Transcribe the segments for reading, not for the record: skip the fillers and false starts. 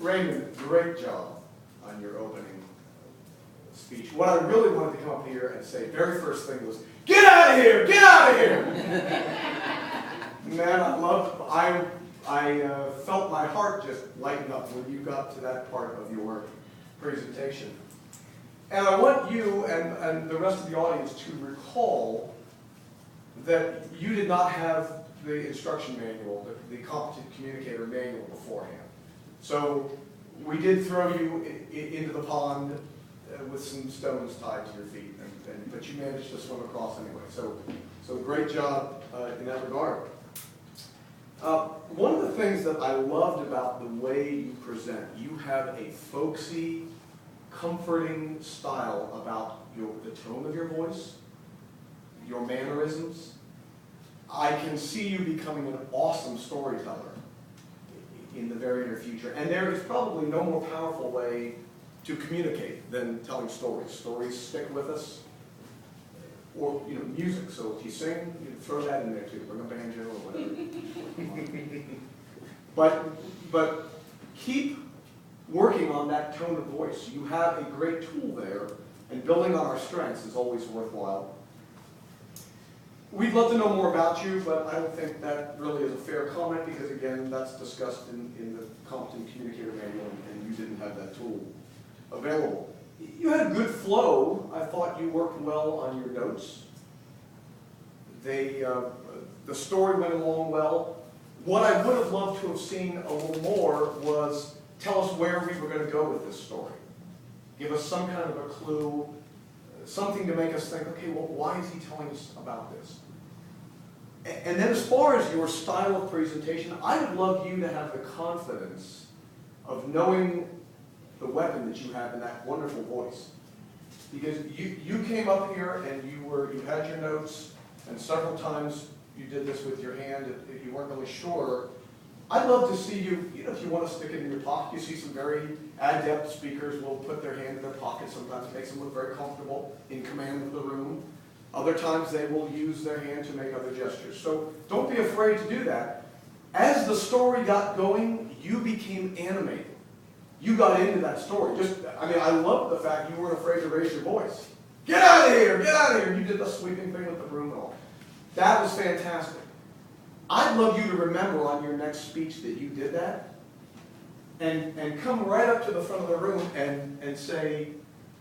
Raymond, great job on your opening speech. What I really wanted to come up here and say, very first thing was, get out of here! Get out of here! Man, I felt my heart just lighten up when you got to that part of your presentation. And I want you and the rest of the audience to recall that you did not have the instruction manual, the competent communicator manual beforehand. So we did throw you into the pond with some stones tied to your feet, but you managed to swim across anyway. So great job in that regard. One of the things that I loved about the way you present, you have a folksy, comforting style about the tone of your voice, your mannerisms. I can see you becoming an awesome storyteller in the very near future. And there is probably no more powerful way to communicate than telling stories. Stories stick with us. Or, music. So if you sing, you throw that in there too. Bring a banjo or whatever. But keep working on that tone of voice. You have a great tool there, and building on our strengths is always worthwhile. We'd love to know more about you, but I don't think that really is a fair comment because, again, that's discussed in the Competent Communicator Manual, and you didn't have that tool available. You had a good flow. I thought you worked well on your notes. The story went along well. What I would have loved to have seen a little more was tell us where we were going to go with this story. Give us some kind of a clue, something to make us think, okay, well, why is he telling us about this? And then as far as your style of presentation, I would love you to have the confidence of knowing the weapon that you have in that wonderful voice. Because you came up here and you had your notes, and several times you did this with your hand if you weren't really sure. I'd love to see you, if you want to stick it in your pocket. You see some very adept speakers will put their hand in their pocket. Sometimes it makes them look very comfortable in command of the room. Other times they will use their hand to make other gestures. So don't be afraid to do that. As the story got going, you became animated. You got into that story. I love the fact you weren't afraid to raise your voice. Get out of here! Get out of here! You did the sweeping thing with the broom and all. That was fantastic. I'd love you to remember on your next speech that you did that and come right up to the front of the room and say,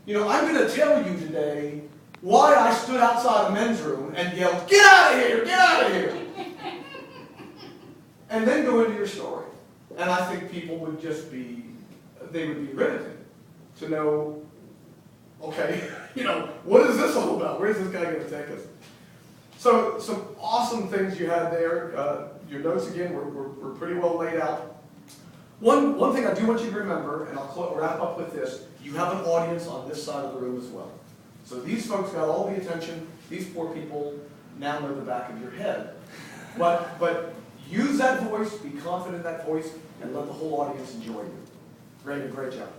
I'm going to tell you today why I stood outside a men's room and yelled, get out of here! Get out of here! And then go into your story. And I think people would they would be riveted to know, okay, what is this all about? Where's this guy going to take us? So some awesome things you had there. Your notes, again, were pretty well laid out. One thing I do want you to remember, and I'll wrap up with this, you have an audience on this side of the room as well. So these folks got all the attention. These poor people now know the back of your head. But use that voice, be confident in that voice, and let the whole audience enjoy you. Raymond, great job.